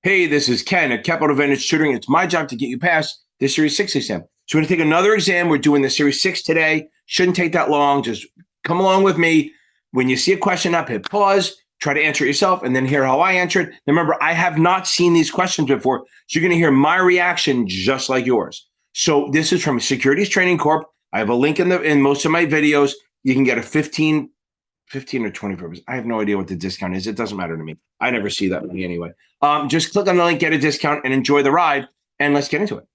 Hey, this is Ken at Capital Advantage Tutoring. It's my job to get you past the Series 6 exam. So we're going to take another exam. We're doing the Series 6 today. Shouldn't take that long. Just come along with me. When you see a question up, hit pause, try to answer it yourself, and then hear how I answer it. Remember, I have not seen these questions before, so you're going to hear my reaction just like yours. So this is from Securities Training Corp. I have a link in most of my videos. You can get a 15 or 20%. I have no idea what the discount is. It doesn't matter to me. I never see that money anyway. Just click on the link, get a discount, and enjoy the ride. And let's get into it.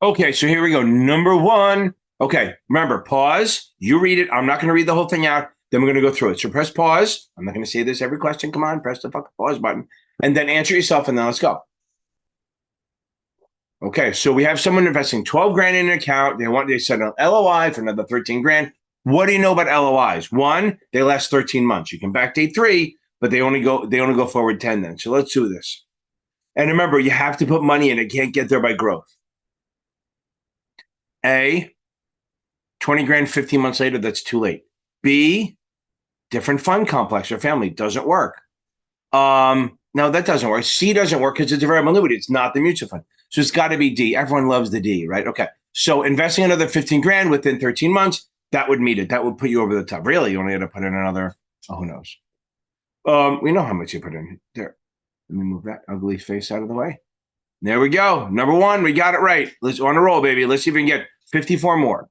Okay, so here we go. Number one. Okay, remember, pause. You read it. I'm not going to read the whole thing out. Then we're going to go through it. So press pause. I'm not going to say this every question. Come on, press the fucking pause button. And then answer yourself, and then let's go. Okay, so we have someone investing 12 grand in an account. They set an LOI for another 13 grand. What do you know about LOIs? One, they last 13 months. You can backdate 3, but they only go forward 10 then. So let's do this. And remember, you have to put money in. It can't get there by growth. A, 20 grand 15 months later, that's too late. B, different fund complex or family, doesn't work. No, that doesn't work. C doesn't work because it's a variable annuity. It's not the mutual fund. So it's got to be D. Everyone loves the D, right? Okay. So investing another 15 grand within 13 months, that would meet it. That would put you over the top. Really, you only had to put in another, who knows? We know how much you put in there. Let me move that ugly face out of the way. There we go. Number one, we got it right. Let's on a roll, baby. Let's see if we can get 54 more.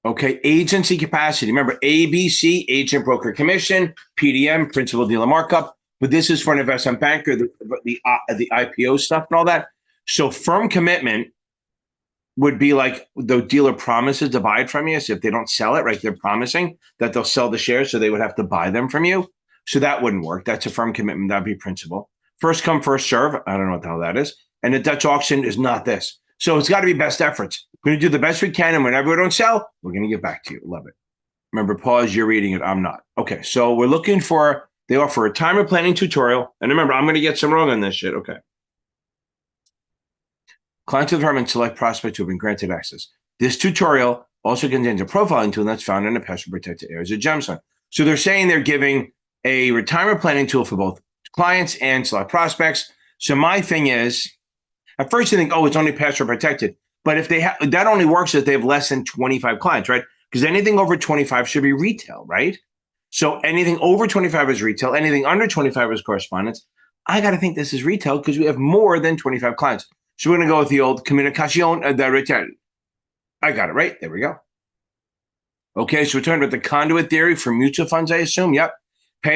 Okay, agency capacity. Remember, ABC, agent broker commission, PDM, principal dealer markup. But this is for an investment banker, the IPO stuff and all that. So firm commitment would be like the dealer promises to buy it from you. So if they don't sell it, right, they're promising that they'll sell the shares, so they would have to buy them from you. So that wouldn't work. That's a firm commitment. That'd be principal. First come, first serve. I don't know what the hell that is. And the Dutch auction is not this. So it's got to be best efforts. We're going to do the best we can. And whenever we don't sell, we're going to get back to you. Love it. Remember, pause. You're reading it. I'm not. Okay. So we're looking for, they offer a retirement planning tutorial. And remember, I'm going to get some wrong on this shit. Okay. Client to determine select prospects who have been granted access. This tutorial also contains a profiling tool that's found in the password protected areas of Gemstone. So they're saying they're giving a retirement planning tool for both clients and select prospects. So my thing is, at first you think, oh, it's only password protected. But if they have, that only works if they have less than 25 clients, right? Because anything over 25 should be retail, right? So anything over 25 is retail. Anything under 25 is correspondence. I got to think this is retail because we have more than 25 clients. So we're going to go with the old comunicación de retail. I got it right. There we go. Okay, so we're talking about the conduit theory for mutual funds, I assume. Yep.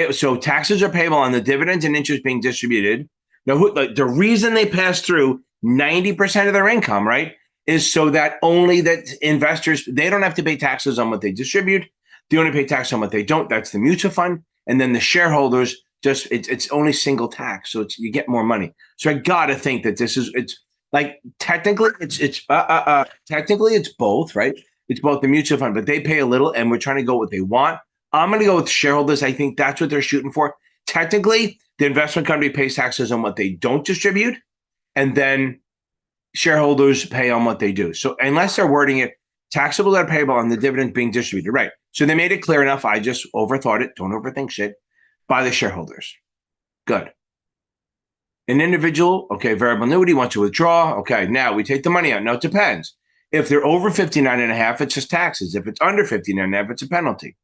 So taxes are payable on the dividends and interest being distributed. Now, the reason they pass through 90% of their income, right, is so that only that investors, they don't have to pay taxes on what they distribute. They only pay tax on what they don't. That's the mutual fund. And then the shareholders, just it's only single tax. So you get more money. So I got to think that it's like technically it's both, right? It's both the mutual fund, but they pay a little and we're trying to go what they want. I'm going to go with shareholders. I think that's what they're shooting for. Technically, the investment company pays taxes on what they don't distribute, and then shareholders pay on what they do. So unless they're wording it, taxable that are payable on the dividends being distributed, right? So they made it clear enough. I just overthought it. Don't overthink shit. By the shareholders. Good. An individual, okay, variable annuity wants to withdraw. Okay, now we take the money out. Now it depends. If they're over 59.5, it's just taxes. If it's under 59.5, it's a penalty.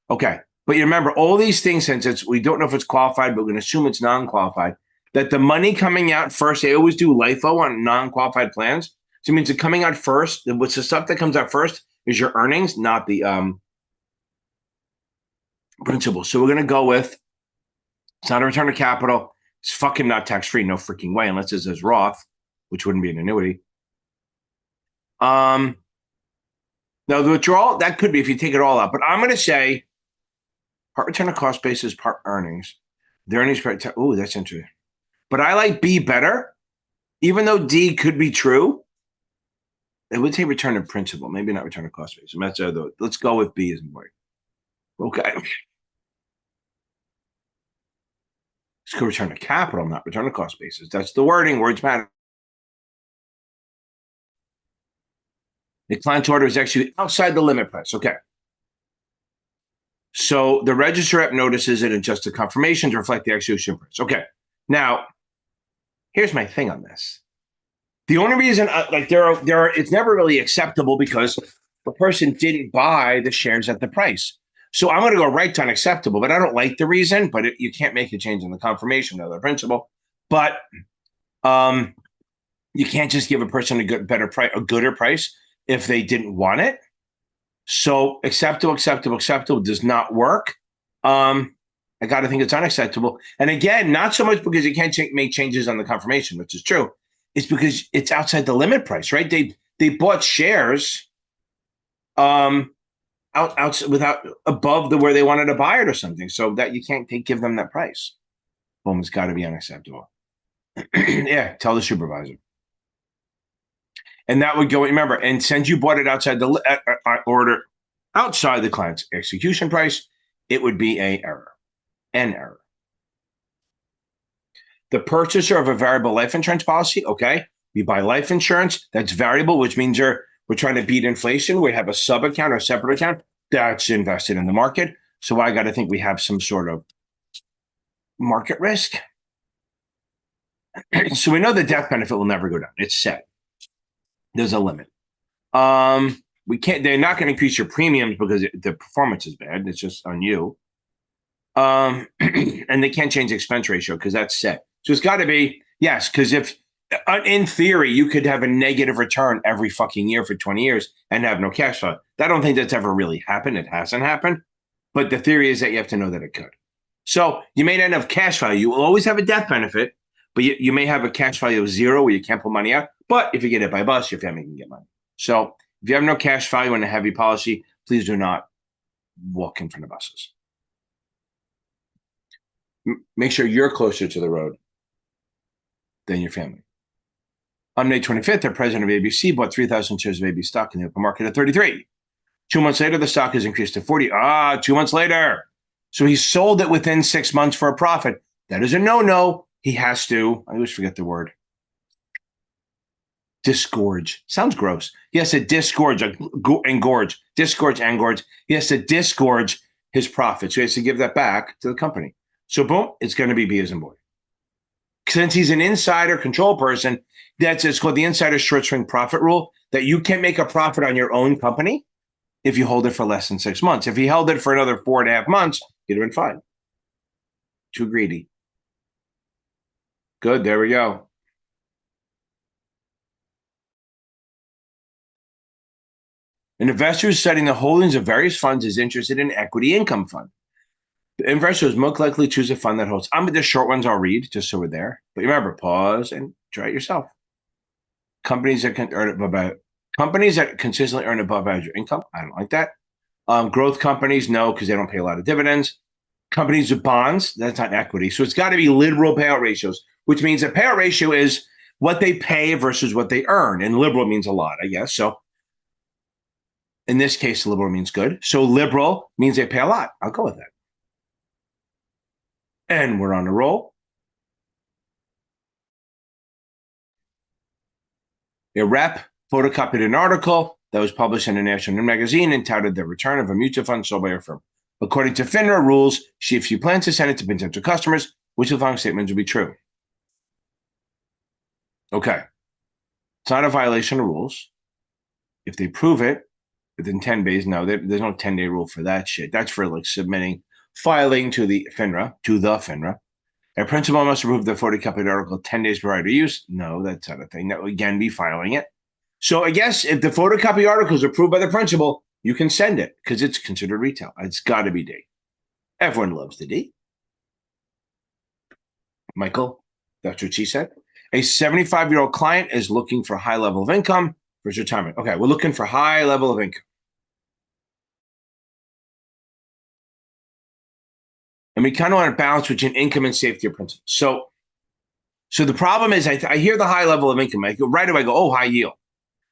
Okay. But you remember all these things, since we don't know if it's qualified, but we're going to assume it's non-qualified, that the money coming out first, they always do LIFO on non-qualified plans. So it means it's coming out first. What's the stuff that comes out first is your earnings, not the principal. So we're going to go with, it's not a return of capital. It's fucking not tax-free. No freaking way, unless it says Roth, which wouldn't be an annuity. Now the withdrawal, that could be if you take it all out. But I'm going to say part return of cost basis, part earnings. The earnings per, oh, that's interesting. But I like B better, even though D could be true. It would say return of principal, maybe not return of cost basis. Let's go with B as more. Okay. It's could return to capital, not return to cost basis. That's the wording. Words matter. The client's order is actually outside the limit price. Okay. So the register rep notices it and adjusts the confirmation to reflect the execution price. Okay. Now, here's my thing on this. The only reason, it's never really acceptable because the person didn't buy the shares at the price. So I'm going to go right to unacceptable, but I don't like the reason. But you can't make a change in the confirmation of the principal. But you can't just give a person a gooder price if they didn't want it. So acceptable does not work. I got to think it's unacceptable. And again, not so much because you can't make changes on the confirmation, which is true. It's because it's outside the limit price, right? They bought shares out without above where they wanted to buy it or something, so that you can't give them that price. Boom, it's got to be unacceptable. Yeah, tell the supervisor. And that would go, remember, and since you bought it outside the order, outside the client's execution price, it would be an error. The purchaser of a variable life insurance policy, okay, we buy life insurance, that's variable, which means we're trying to beat inflation. We have a sub account or separate account that's invested in the market. So I got to think we have some sort of market risk. So we know the death benefit will never go down. It's set. There's a limit. They're not going to increase your premiums because the performance is bad. It's just on you. And they can't change the expense ratio because that's set. So it's got to be, yes, because if, in theory, you could have a negative return every fucking year for 20 years and have no cash flow. I don't think that's ever really happened. It hasn't happened. But the theory is that you have to know that it could. So you may not have cash value. You will always have a death benefit, but you may have a cash value of 0 where you can't pull money out. But if you get hit by a bus, your family can get money. So if you have no cash value in a heavy policy, please do not walk in front of buses. Make sure you're closer to the road than your family. On May 25th, the president of ABC bought 3,000 shares of AB stock in the open market at 33. 2 months later, the stock has increased to 40. 2 months later. So he sold it within 6 months for a profit. That is a no-no. He has to, I always forget the word, disgorge. Sounds gross. He has to disgorge and gorge. Disgorge and gorge. He has to disgorge his profits. So he has to give that back to the company. So boom, it's going to be B as in boy. Since he's an insider control person, it's called the insider short swing profit rule, that you can't make a profit on your own company if you hold it for less than 6 months. If he held it for another 4.5 months, he'd have been fine. Too greedy. Good, there we go. An investor who's studying the holdings of various funds is interested in equity income fund. The investor is most likely choose a fund that holds. The short ones I'll read just so we're there. But remember, pause and try it yourself. Companies that consistently earn above average income. I don't like that. Growth companies, no, because they don't pay a lot of dividends. Companies with bonds, that's not equity. So it's got to be liberal payout ratios, which means a payout ratio is what they pay versus what they earn. And liberal means a lot, I guess. So in this case, liberal means good. So liberal means they pay a lot. I'll go with that. And we're on a roll. A rep photocopied an article that was published in a national magazine and touted the return of a mutual fund sold by a firm. According to FINRA rules, if she plans to send it to potential customers, which of the following statements would be true? Okay. It's not a violation of rules. If they prove it within 10 days, no, there's no 10-day rule for that shit. That's for like filing to the FINRA. A principal must approve the photocopied article 10 days prior to use. No, that's not a thing. That would again be filing it. So I guess if the photocopy article is approved by the principal, you can send it because it's considered retail. It's got to be D. Everyone loves the D. Michael, that's what she said. A 75-year-old client is looking for a high level of income for his retirement. Okay, we're looking for high level of income. And we kind of want to balance between income and safety of principal. So the problem is I hear the high level of income. I go, right away, I go, oh, high yield.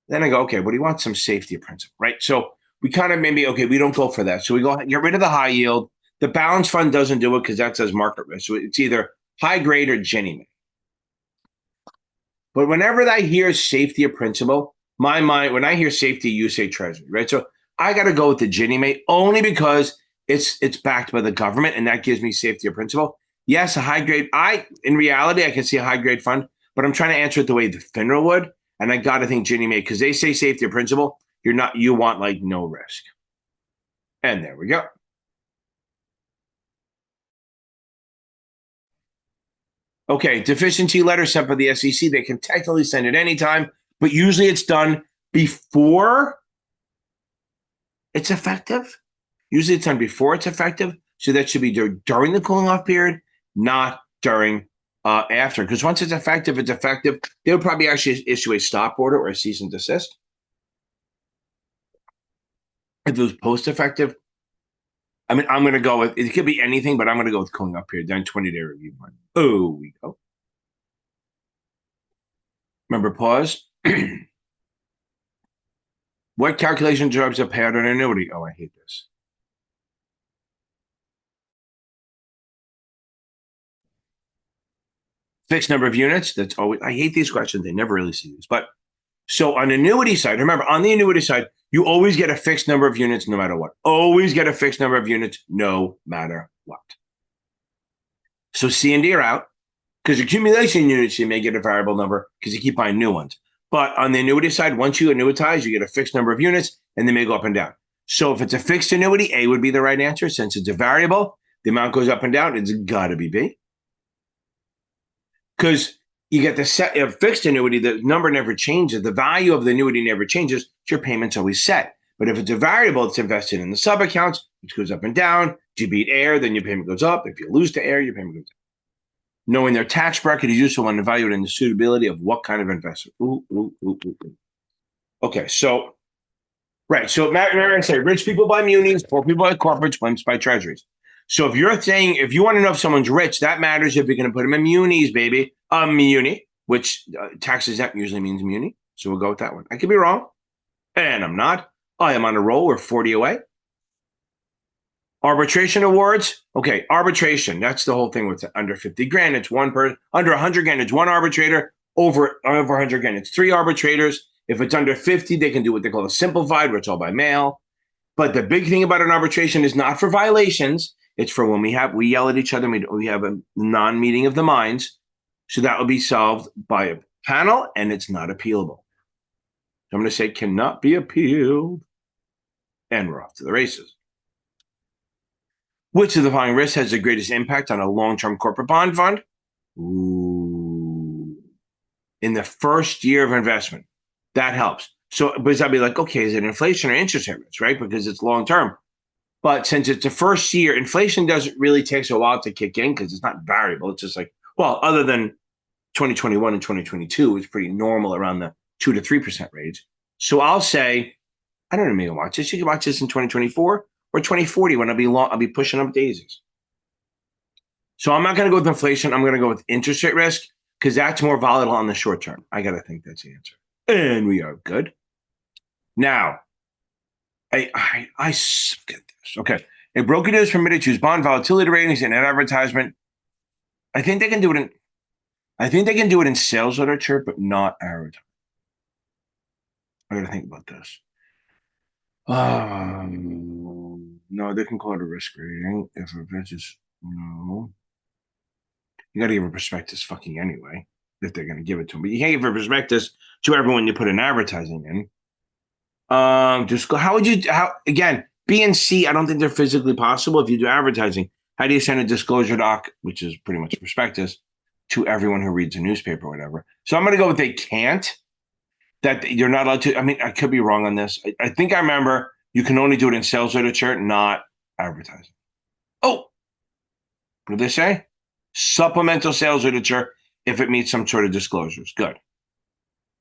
Then I go, okay, but he wants some safety of principal, right? So we kind of we don't go for that. So we go get rid of the high yield. The balance fund doesn't do it because that says market risk. So it's either high grade or Ginnie Mae. But whenever I hear safety of principal, my mind, when I hear safety, you say treasury, right? So I got to go with the Ginnie Mae only because it's backed by the government, and that gives me safety of principle. Yes, a high grade. In reality, I can see a high grade fund, but I'm trying to answer it the way the FINRA would, and I got to think Ginnie Mae because they say safety of principle. You want like no risk, and there we go. Okay, deficiency letter sent by the SEC. They can technically send it anytime, but usually it's done before it's effective. Usually it's done before it's effective. So that should be during the cooling off period, not during after. Because once it's effective, they would probably actually issue a stop order or a cease and desist. If it was post-effective, I mean, I'm going to go with, it could be anything, but I'm going to go with cooling off period, then 20-day review one. Oh, we go. Remember, pause. What calculation drives a payout on an annuity? Oh, I hate this. Fixed number of units. That's always, I hate these questions. They never really see these. But so on annuity side, remember, on the annuity side, you always get a fixed number of units no matter what. Always get a fixed number of units no matter what. So C and D are out because accumulation units, you may get a variable number because you keep buying new ones. But on the annuity side, once you annuitize, you get a fixed number of units and they may go up and down. So if it's a fixed annuity, A would be the right answer. Since it's a variable, the amount goes up and down. It's got to be B. Because you get the set of fixed annuity, the number never changes. The value of the annuity never changes. Your payment's always set. But if it's a variable, it's invested in the sub accounts, which goes up and down. If you beat air, then your payment goes up. If you lose to air, your payment goes down. Knowing their tax bracket is useful when evaluating the suitability of what kind of investment. Okay, so, right. So Marion said, rich people buy munis, poor people buy corporates, wimps buy treasuries. So if you're saying, if you want to know if someone's rich, that matters if you're going to put them in munis, baby. Muni, which tax exempt usually means muni. So we'll go with that one. I could be wrong, and I'm not. I am on a roll. We're 40 away. Arbitration awards. Okay, arbitration. That's the whole thing with under 50 grand. It's one per under 100 grand. It's one arbitrator. Over 100 grand. It's three arbitrators. If it's under 50, they can do what they call a simplified, where it's all by mail. But the big thing about an arbitration is not for violations. It's for when we yell at each other. We have a non-meeting of the minds. So that will be solved by a panel, and it's not appealable. So I'm going to say cannot be appealed. And we're off to the races. Which of the following risks has the greatest impact on a long-term corporate bond fund? Ooh. In the first year of investment. That helps. So, but I'd be like, okay, is it inflation or interest rates, right? Because it's long-term. But since it's the first year, inflation doesn't really take a while to kick in because it's not variable. It's just like, well, other than 2021 and 2022, it's pretty normal around the 2 to 3% range. So I'll say, I don't know, maybe watch this. You can watch this in 2024 or 2040 when I'll be pushing up daisies. So I'm not going to go with inflation. I'm going to go with interest rate risk because that's more volatile on the short term. I got to think that's the answer. And we are good. Now, I get this. Okay. A broker is permitted to use bond volatility ratings in an advertisement. I think they can do it in sales literature, but not advertising. I got to think about this. No, they can call it a risk rating if a is no. You got to give a prospectus fucking anyway if they're going to give it to them. But you can't give a prospectus to everyone you put in advertising in. Just go. How again? B and C. I don't think they're physically possible if you do advertising. How do you send a disclosure doc, which is pretty much a prospectus, to everyone who reads a newspaper or whatever? So I'm going to go with they can't. That you're not allowed to. I mean, I could be wrong on this. I think I remember you can only do it in sales literature, not advertising. Oh, what did they say? Supplemental sales literature if it meets some sort of disclosures. Good.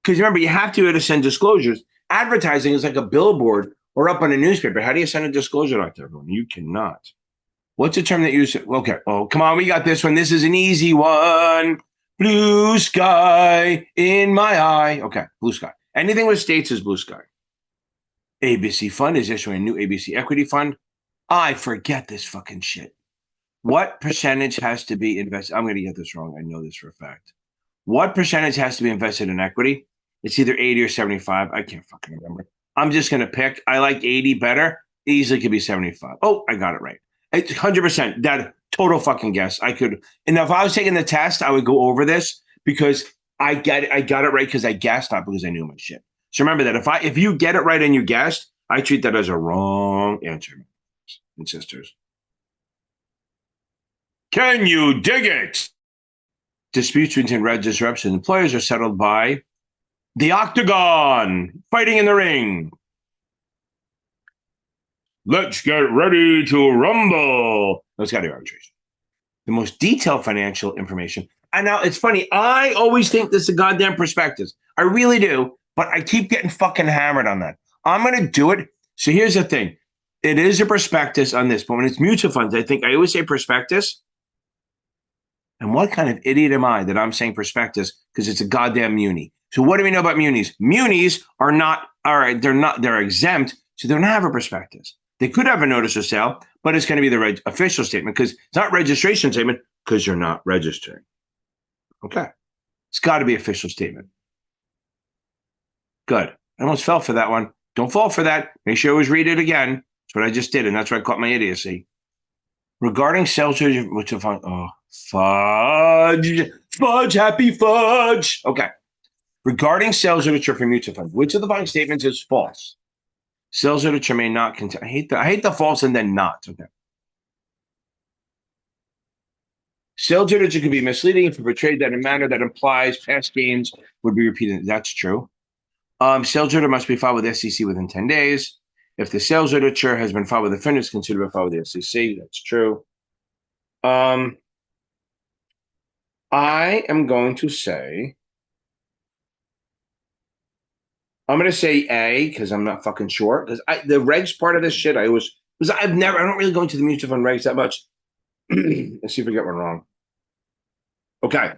Because remember, you have to be able to send disclosures. Advertising is like a billboard or up on a newspaper. How do you send a disclosure out to everyone? You cannot. What's the term that you use? Okay. Oh, come on. We got this one. This is an easy one. Blue sky in my eye. Okay. Blue sky. Anything with states is blue sky. ABC Fund is issuing a new ABC equity fund. I forget this fucking shit. What percentage has to be invested? I'm going to get this wrong. I know this for a fact. What percentage has to be invested in equity? It's either 80 or 75. I can't fucking remember. I'm just going to pick. I like 80 better. Easily could be 75. Oh, I got it right. It's 100%. That total fucking guess. I could. And if I was taking the test, I would go over this because I got it right because I guessed, not because I knew my shit. So remember that if you get it right and you guessed, I treat that as a wrong answer, brothers and sisters. Can you dig it? Disputes between registered reps and employers are settled by the octagon, fighting in the ring. Let's get ready to rumble. Let's go to arbitration. The most detailed financial information. And now it's funny. I always think this is a goddamn prospectus. I really do, but I keep getting fucking hammered on that. I'm going to do it. So here's the thing. It is a prospectus on this, but when it's mutual funds, I always say prospectus. And what kind of idiot am I that I'm saying prospectus because it's a goddamn muni? So what do we know about munis? Munis are not, all right, they're exempt, so they don't have a prospectus. They could have a notice of sale, but it's going to be the official statement because it's not registration statement because you're not registering. Okay. It's got to be official statement. Good. I almost fell for that one. Don't fall for that. Make sure you always read it again. That's what I just did, and that's why I caught my idiocy. Regarding sales, which of fudge, happy fudge. Okay. Regarding sales literature for mutual funds, which of the following statements is false? Sales literature may not contain. I hate the false and then not. Okay. Sales literature can be misleading if portrayed in a manner that implies past gains would be repeated. That's true. Sales literature must be filed with SEC within 10 days. If the sales literature has been filed with the FINRA, it's considered a file with the SEC. That's true. I am going to say, I'm going to say A because I'm not fucking sure. Because the regs part of this shit, I don't really go into the mutual fund regs that much. Let's see if I get one wrong. Okay.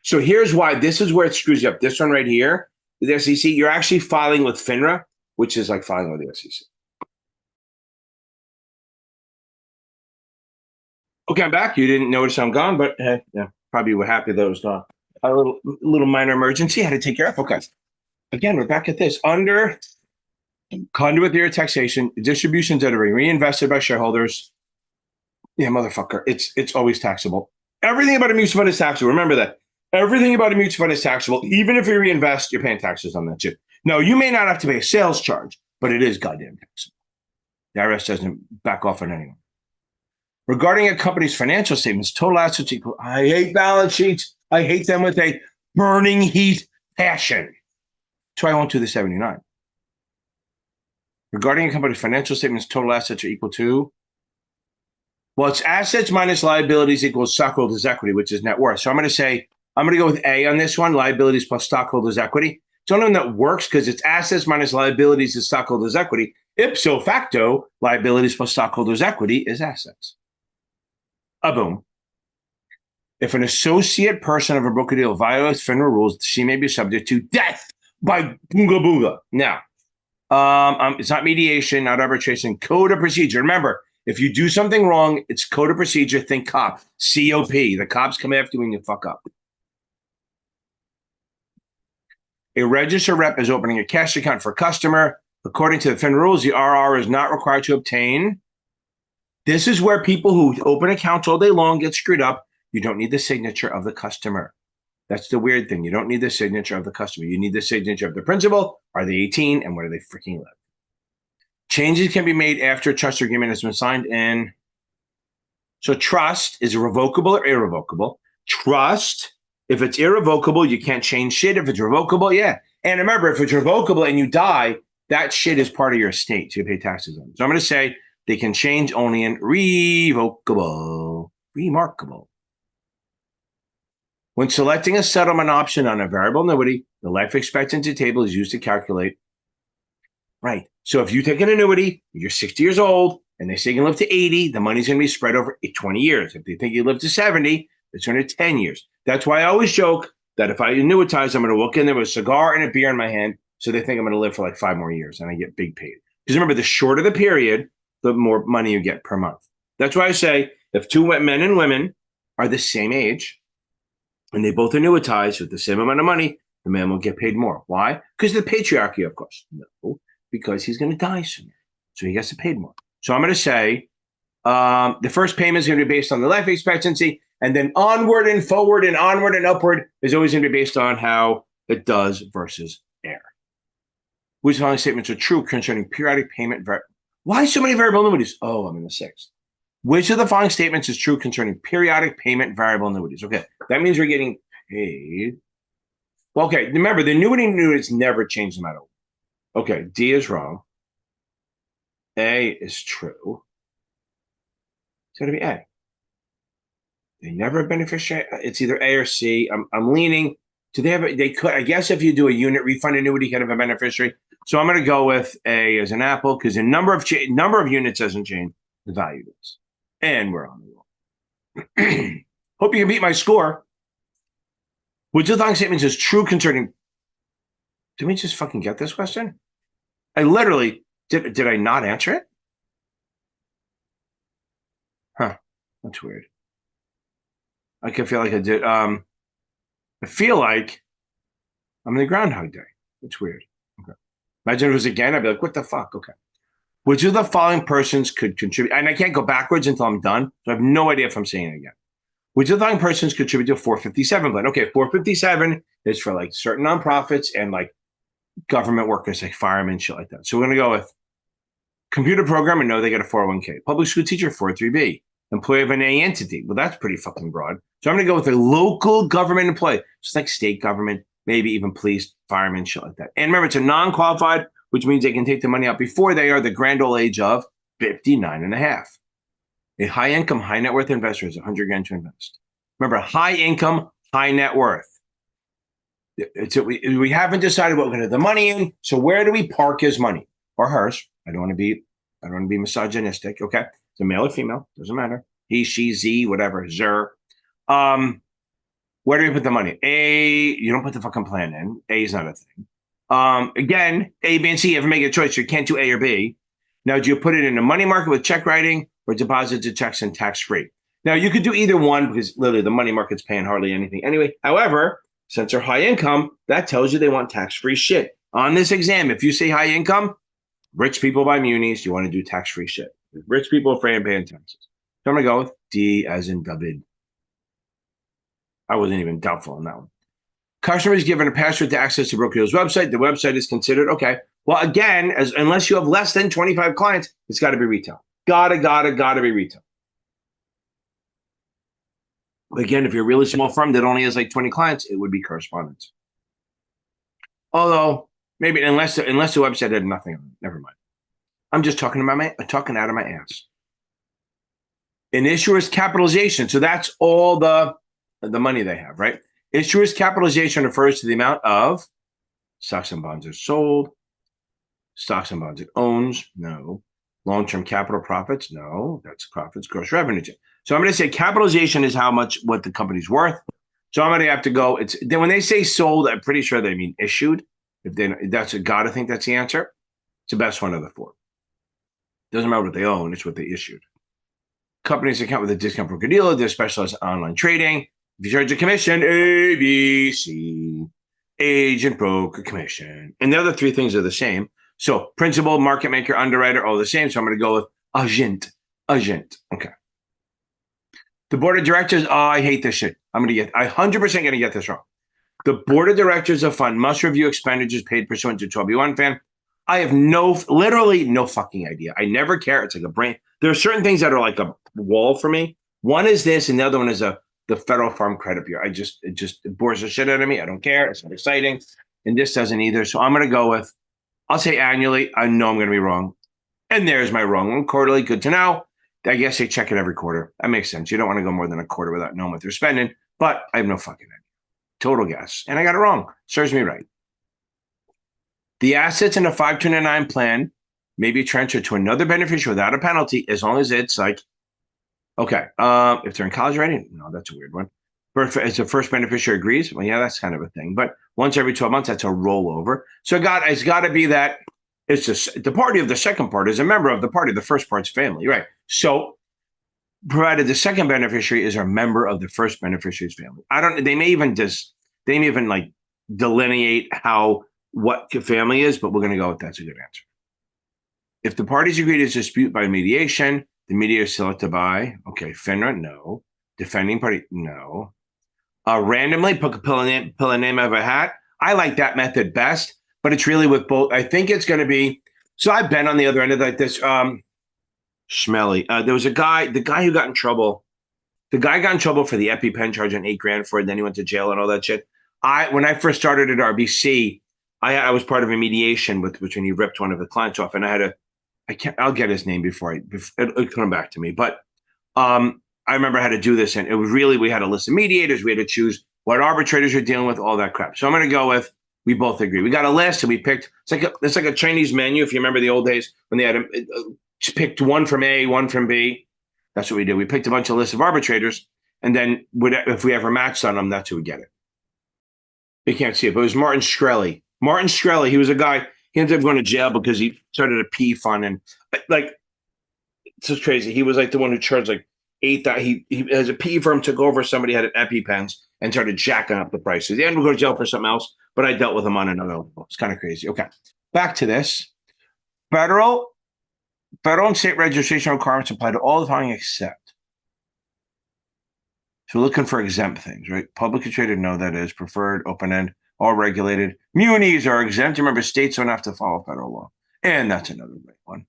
So here's why. This is where it screws you up. This one right here, the SEC, you're actually filing with FINRA, which is like filing with the SEC. Okay, I'm back. You didn't notice I'm gone, but yeah, probably were happy that was gone. A little minor emergency I had to take care of. Okay. Again, we're back at this. Under Conduit theory of taxation, distributions that are reinvested by shareholders. Yeah, motherfucker. It's always taxable. Everything about a mutual fund is taxable. Remember that. Everything about a mutual fund is taxable. Even if you reinvest, you're paying taxes on that shit. No, you may not have to pay a sales charge, but it is goddamn taxable. The IRS doesn't back off on anyone. Regarding a company's financial statements, total assets equal. I hate balance sheets. I hate them with a burning heat passion. That's why I won't do the 79. Regarding a company's financial statements, total assets are equal to. Well, it's assets minus liabilities equals stockholders' equity, which is net worth. So I'm going to go with A on this one, liabilities plus stockholders' equity. It's only one that works because it's assets minus liabilities is stockholders' equity. Ipso facto, liabilities plus stockholders' equity is assets. Boom. If an associate person of a broker deal violates FINRA rules, she may be subject to death by boonga boonga. Now, it's not mediation, not arbitration, code of procedure. Remember, if you do something wrong, it's code of procedure. Think cop, COP. The cops come after you when you fuck up. A registered rep is opening a cash account for a customer. According to the FINRA rules, the RR is not required to obtain. This is where people who open accounts all day long get screwed up. You don't need the signature of the customer. That's the weird thing. You don't need the signature of the customer. You need the signature of the principal. Are they 18? And where do they freaking live? Changes can be made after a trust agreement has been signed in. So trust is revocable or irrevocable. Trust, if it's irrevocable, you can't change shit. If it's revocable, yeah. And remember, if it's revocable and you die, that shit is part of your estate. So you pay taxes on it. So I'm going to say they can change only in revocable. Remarkable. When selecting a settlement option on a variable annuity, the life expectancy table is used to calculate. Right. So if you take an annuity, you're 60 years old, and they say you can live to 80, the money's going to be spread over 20 years. If they think you live to 70, it's going to 10 years. That's why I always joke that if I annuitize, I'm going to walk in there with a cigar and a beer in my hand, so they think I'm going to live for like 5 more years, and I get big paid. Because remember, the shorter the period, the more money you get per month. That's why I say if two men and women are the same age, and they both annuitize with the same amount of money, the man will get paid more. Why? Because of the patriarchy, of course. No, because he's going to die sooner. So he gets paid more. So I'm going to say the first payment is going to be based on the life expectancy, and then onward and forward and onward and upward is always going to be based on how it does versus heir. Which following statements are true concerning periodic payment? Why so many variable annuities? Oh, I'm in the sixth. Which of the following statements is true concerning periodic payment variable annuities? Okay, that means we're getting paid. Well, okay, remember, the annuities never change no matter what. Okay, D is wrong. A is true. It's got to be A. They never have beneficiary. It's either A or C. I'm leaning. Do they have? They could. I guess if you do a unit refund annuity, you could have a beneficiary. So I'm going to go with A as an apple because the number of units doesn't change. The value does. And we're on the roll. Hope you can beat my score. Which of the following statements is true concerning? Did we just fucking get this question? I literally did. I not answer it? Huh. That's weird. I can feel like I did. I feel like I'm in the Groundhog Day. It's weird. Okay. Imagine if it was again. I'd be like, what the fuck? Okay. Which of the following persons could contribute? And I can't go backwards until I'm done. So I have no idea if I'm saying it again. Which of the following persons contribute to a 457 plan? Okay, 457 is for like certain nonprofits and like government workers, like firemen, shit like that. So we're going to go with computer programmer. No, they get a 401k. Public school teacher, 403b. Employee of an A entity. Well, that's pretty fucking broad. So I'm going to go with a local government employee, just like state government, maybe even police, firemen, shit like that. And remember, it's a non-qualified, which means they can take the money out before they are the grand old age of 59 and a half. A high income, high net worth investor is 100 grand to invest. Remember, high income, high net worth. We haven't decided what we're going to do the money in. So where do we park his money or hers? I don't want to be misogynistic. Okay. It's a male or female. Doesn't matter. He, she, Z, whatever. Zer. Where do you put the money? A, you don't put the fucking plan in. A is not a thing. Again, A, B, and C, you have to make a choice. You can't do A or B. Now, do you put it in a money market with check writing or deposit to checks and tax-free? Now, you could do either one because literally the money market's paying hardly anything anyway. However, since they're high income, that tells you they want tax-free shit. On this exam, if you say high income, rich people buy munis, you want to do tax-free shit. Rich people are afraid of paying taxes. So I'm going to go with D as in David. I wasn't even doubtful on that one. Customer is given a password to access the broker-dealer's website. The website is considered, okay. Well, again, unless you have less than 25 clients, it's got to be retail. Gotta be retail. Again, if you're a really small firm that only has like 20 clients, it would be correspondence. Although, maybe unless the website had nothing on it, never mind. I'm just talking out of my ass. An issuer's capitalization. So that's all the money they have, right? Issuer's capitalization refers to the amount of stocks and bonds are sold, stocks and bonds it owns, no. Long-term capital profits, no. That's profits, gross revenue. So I'm going to say capitalization is what the company's worth. So I'm going to have to go. Then when they say sold, I'm pretty sure they mean issued. Gotta think that's the answer. It's the best one of the four. Doesn't matter what they own, it's what they issued. Companies account with a discount broker dealer, they're specialized in online trading. If you charge a commission, A, B, C, agent, broker, commission. And the other three things are the same. So principal, market maker, underwriter, all the same. So I'm going to go with agent. Okay. The board of directors, I hate this shit. I 100% going to get this wrong. The board of directors of fund must review expenditures paid pursuant to 12B1 FAN. I have literally no fucking idea. I never care. It's like a brain. There are certain things that are like a wall for me. One is this, and the other one is the Federal Farm Credit Bureau. It bores the shit out of me. I don't care. It's not exciting. And this doesn't either. So I'm going to go with, I'll say annually. I know I'm going to be wrong. And there's my wrong one. Quarterly, good to know. I guess they check it every quarter. That makes sense. You don't want to go more than a quarter without knowing what they're spending. But I have no fucking idea. Total guess. And I got it wrong. Serves me right. The assets in a 529 plan may be transferred to another beneficiary without a penalty as long as it's like, okay, if they're in college already, no, that's a weird one. As the first beneficiary agrees, well, yeah, that's kind of a thing. But once every 12 months, that's a rollover. So it's got to be that it's just the party of the second part is a member of the party. The first part's family, right? So provided the second beneficiary is a member of the first beneficiary's family. They may even like delineate what family is, but we're going to go with that's a good answer. If the parties agree to dispute by mediation, the mediator is selected by, okay, FINRA, no. Defending party, no. Randomly pick a name out of a hat. I like that method best, but it's really with both. I think it's going to be, so I've been on the other end of like this, Schmelly. There was the guy who got in trouble. The guy got in trouble for the EpiPen charge on $8,000 for it, and then he went to jail and all that shit. When I first started at RBC, I was part of a mediation with which when he ripped one of the clients off, and I'll get his name before it'll come back to me. But I remember how to do this, and it was really, we had a list of mediators. We had to choose what arbitrators are dealing with, all that crap. So I'm going to go with, we both agree. We got a list, and we picked, it's like a Chinese menu, if you remember the old days, when they had just picked one from A, one from B. That's what we did. We picked a bunch of lists of arbitrators, and then if we ever matched on them, that's who would get it. You can't see it, but it was Martin Shkreli. Martin Shkreli, he was a guy, he ended up going to jail because he started a P fund, and like, it's just crazy. He was like the one who charged like $8,000. He as a PE firm took over, somebody had an EpiPens and started jacking up the prices. He ended up going to jail for something else, but I dealt with him on another level. It's kind of crazy. Okay, back to this. Federal and state registration requirements apply to all the following except. So we're looking for exempt things, right? Publicly traded, no, that is. Preferred, open-end, all regulated. Munis are exempt. Remember, states don't have to follow federal law. And that's another great one.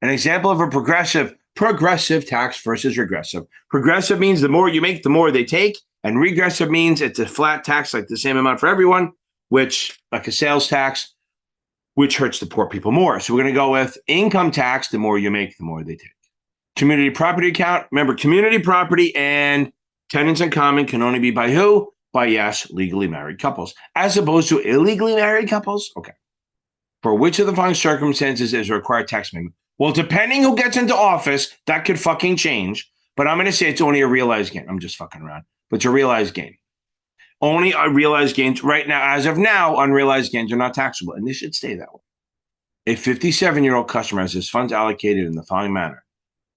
An example of a progressive tax versus regressive. Progressive means the more you make, the more they take. And regressive means it's a flat tax, like the same amount for everyone, which, like a sales tax, which hurts the poor people more. So we're going to go with income tax. The more you make, the more they take. Community property account. Remember, community property and tenants in common can only be by who? By, yes, legally married couples, as opposed to illegally married couples. Okay. For which of the following circumstances is a required tax payment? Well, depending who gets into office, that could fucking change. But I'm going to say it's only a realized gain. I'm just fucking around. But it's a realized gain. Only realized gains right now, as of now, unrealized gains are not taxable. And this should stay that way. A 57-year-old customer has his funds allocated in the following manner.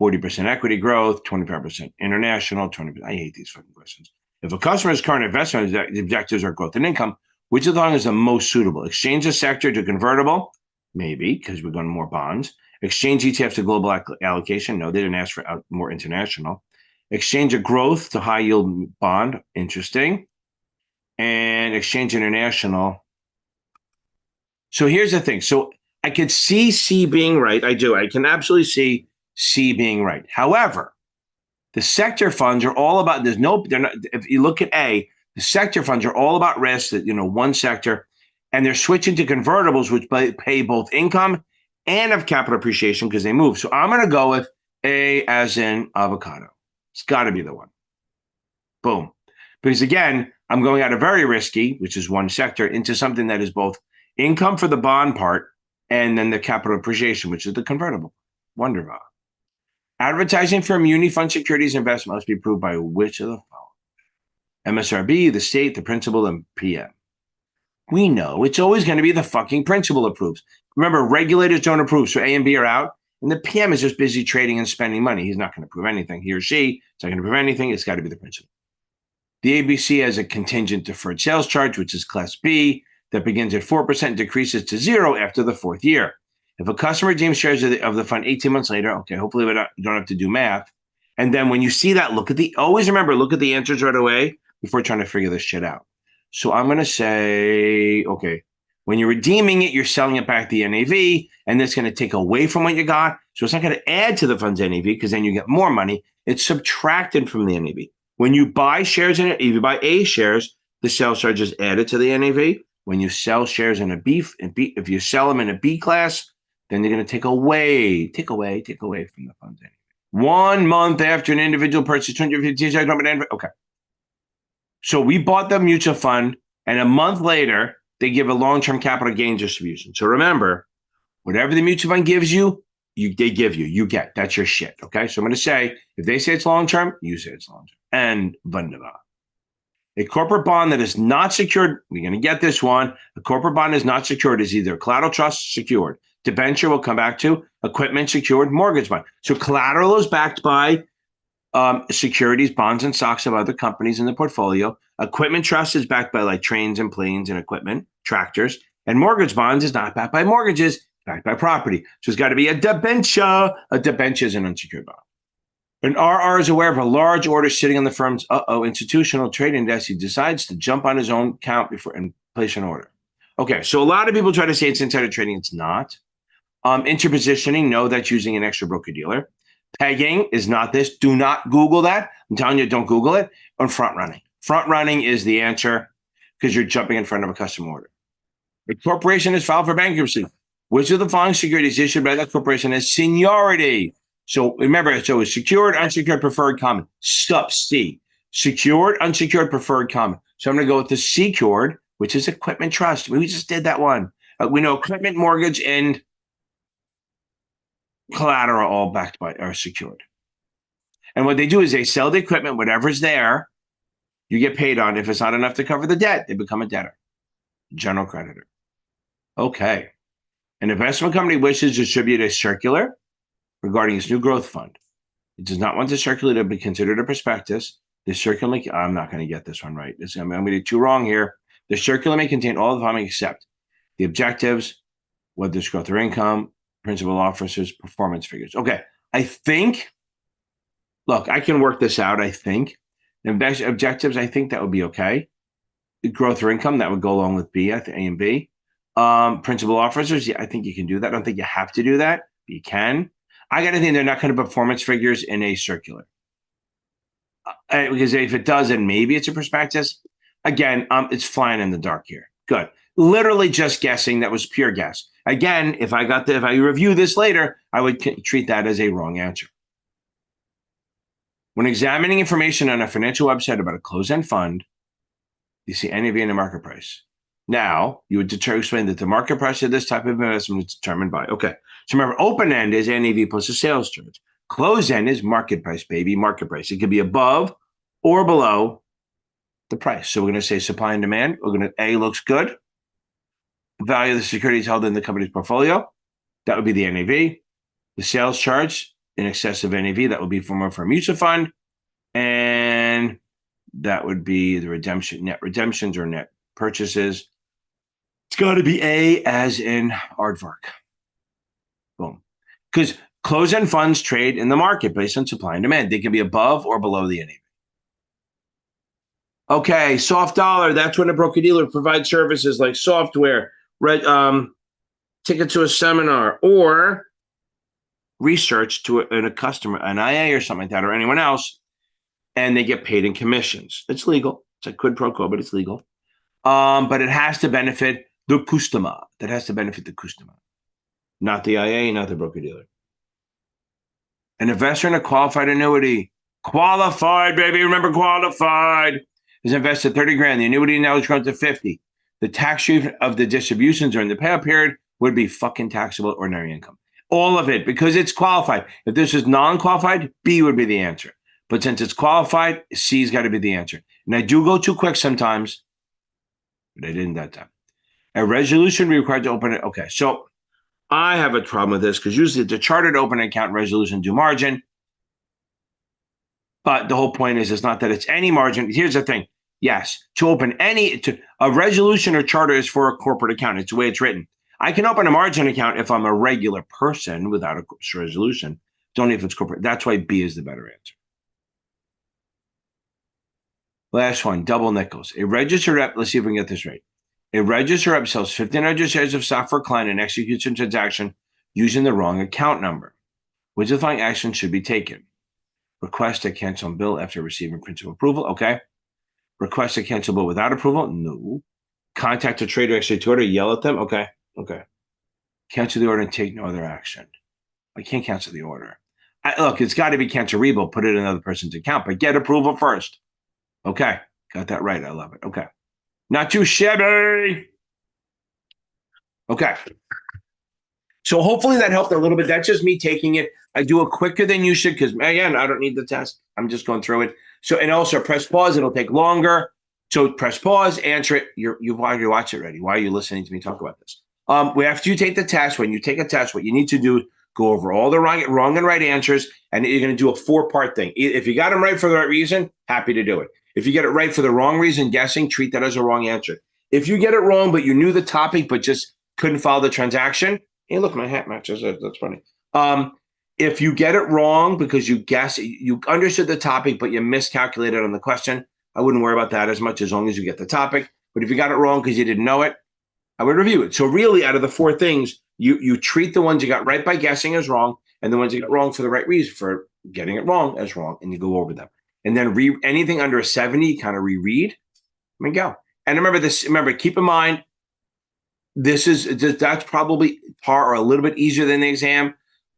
40% equity growth, 25% international, 20%. I hate these fucking questions. If a customer's current investment objectives are growth and income, which of the following is the most suitable? Exchange the sector to convertible? Maybe, because we're going more bonds. Exchange ETFs to global allocation? No, they didn't ask for more international. Exchange a growth to high yield bond? Interesting. And exchange international. So here's the thing. So I could see C being right. I do. I can absolutely see C being right. However, the sector funds are all about, they're not, if you look at A, the sector funds are all about risk, that, one sector, and they're switching to convertibles, which pay both income and have capital appreciation because they move. So I'm going to go with A as in avocado. It's got to be the one. Boom. Because again, I'm going out of very risky, which is one sector, into something that is both income for the bond part and then the capital appreciation, which is the convertible. Wonderful. Advertising for muni fund securities investment must be approved by which of the following? MSRB, the state, the principal, and PM. We know it's always going to be the fucking principal approves. Remember, regulators don't approve, so A and B are out, and the PM is just busy trading and spending money. He's not going to approve anything. He or she is not going to approve anything. It's got to be the principal. The ABC has a contingent deferred sales charge, which is Class B, that begins at 4% and decreases to 0 after the 4th year. If a customer redeems shares of the fund 18 months later, okay, hopefully you don't have to do math. And then when you see that, always remember, look at the answers right away before trying to figure this shit out. So I'm going to say, okay, when you're redeeming it, you're selling it back to the NAV, and that's going to take away from what you got. So it's not going to add to the fund's NAV because then you get more money. It's subtracted from the NAV. When you buy shares in it, if you buy A shares, the sales charge is added to the NAV. When you sell shares in if you sell them in a B class, then they're going to take away from the fund's NAV. 1 month after an individual purchased 250 shares, okay. So we bought the mutual fund, and a month later, they give a long-term capital gains distribution. So remember, whatever the mutual fund gives you, they give you. You get. That's your shit, okay? So I'm going to say, if they say it's long-term, you say it's long-term. And wunderbar. A corporate bond that is not secured, we're going to get this one. A corporate bond is not secured is either collateral trust secured, debenture we'll come back to, equipment secured, mortgage bond. So collateral is backed by securities, bonds, and stocks of other companies in the portfolio. Equipment trust is backed by like trains and planes and equipment, tractors. And mortgage bonds is not backed by mortgages, backed by property. So it's got to be a debenture. A debenture is an unsecured bond. An RR is aware of a large order sitting on the firm's institutional trading desk. He decides to jump on his own account before and place an order. Okay, so a lot of people try to say it's insider trading. It's not. Interpositioning, no, that's using an extra broker-dealer. Pegging is not this. Do not Google that. I'm telling you, don't Google it. And front running. Front running is the answer because you're jumping in front of a custom order. The corporation is filed for bankruptcy. Which of the following securities issued by that corporation has seniority? So remember, so it's secured, unsecured, preferred, common. Stop C. Secured, unsecured, preferred, common. So I'm going to go with the secured, which is equipment trust. We just did that one. We know equipment, mortgage, and collateral all backed by are secured. And what they do is they sell the equipment, whatever's there, you get paid on. If it's not enough to cover the debt, they become a debtor, general creditor. Okay. An investment company wishes to distribute a circular regarding its new growth fund. It does not want the circular to be considered a prospectus. The circular I'm not going to get this one right. I'm going to do two wrong here. The circular may contain all the following except the objectives, whether there's growth or income, principal officers, performance figures. Okay. I think, look, I can work this out, I think. Objectives, I think that would be okay. Growth or income, that would go along with B, I think A and B. Principal officers, yeah, I think you can do that. I don't think you have to do that, but you can. I got to think they're not going to put performance figures in a circular. Because if it does, then maybe it's a prospectus. Again, it's flying in the dark here. Good. Literally just guessing. That was pure guess. Again, if I review this later, I would treat that as a wrong answer. When examining information on a financial website about a closed-end fund, you see NAV and the market price. Now, you would explain that the market price of this type of investment is determined by, okay. So remember, open-end is NAV plus a sales charge. Closed-end is market price, baby, market price. It could be above or below the price. So we're going to say supply and demand. We're going to, A looks good. The value of the securities held in the company's portfolio. That would be the NAV. The sales charge in excess of NAV, that would be for a mutual fund. And that would be the redemption, net redemptions or net purchases. It's got to be A as in aardvark. Boom. Because closed-end funds trade in the market based on supply and demand. They can be above or below the NAV. Okay, soft dollar. That's when a broker-dealer provides services like software, ticket to a seminar, or research to a customer, an IA or something like that, or anyone else, and they get paid in commissions. It's legal. It's a quid pro quo, but it's legal. But it has to benefit the customer. That has to benefit the customer, not the IA, not the broker-dealer. An investor in a qualified annuity. Qualified, baby. Remember qualified. Is invested 30 grand. The annuity now is grown to 50. The tax rate of the distributions during the payout period would be fucking taxable ordinary income. All of it, because it's qualified. If this is non-qualified, B would be the answer. But since it's qualified, C's got to be the answer. And I do go too quick sometimes, but I didn't that time. A resolution be required to open it. Okay, so I have a problem with this because usually it's a chartered open account resolution due margin. But the whole point is, it's not that it's any margin. Here's the thing. Yes, to open a resolution or charter is for a corporate account. It's the way it's written. I can open a margin account if I'm a regular person without a resolution. It's only if it's corporate. That's why B is the better answer. Last one, double nickels. A registered rep, let's see if we can get this right. A registered rep sells 1,500 shares of stock for a client and executes a transaction using the wrong account number. Which of the following action should be taken? Request a cancel bill after receiving principal approval. Okay. Request a cancel bill without approval. No. Contact a trader, execute order, yell at them. Okay. Okay. Cancel the order and take no other action. I can't cancel the order. Look, it's got to be cancelable. Put it in another person's account, but get approval first. Okay. Got that right. I love it. Okay. Not too shabby. Okay. So hopefully that helped a little bit. That's just me taking it. I do it quicker than you should because, again, I don't need the test. I'm just going through it. So, and also press pause. It'll take longer. So press pause, answer it. While you watch it ready. Why are you listening to me talk about this? After you take the test, when you take a test, what you need to do, go over all the wrong and right answers, and you're going to do a 4-part thing. If you got them right for the right reason, happy to do it. If you get it right for the wrong reason, guessing, treat that as a wrong answer. If you get it wrong, but you knew the topic, but just couldn't follow the transaction, hey, look, my hat matches. That's funny. If you get it wrong because you understood the topic, but you miscalculated on the question, I wouldn't worry about that as much as long as you get the topic. But if you got it wrong because you didn't know it, I would review it. So really, out of the 4 things, you treat the ones you got right by guessing as wrong, and the ones you got wrong for the right reason, for getting it wrong, as wrong, and you go over them. And then anything under a 70, you kind of reread and go. And remember, keep in mind, that's probably par or a little bit easier than the exam,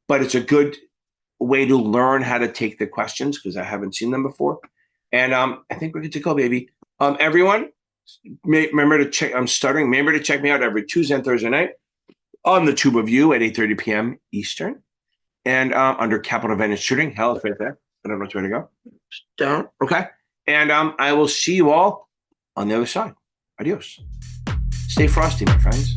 but it's a good way to learn how to take the questions because I haven't seen them before. And I think we're good to go, baby. Everyone, remember to check. I'm stuttering. Remember to check me out every Tuesday and Thursday night on the Tube of You at 8:30 p.m. Eastern, and under Capital Advantage Tutoring. Hell, it's right there. I don't know which way to go. Down. Okay. And I will see you all on the other side. Adios. Stay frosty, my friends.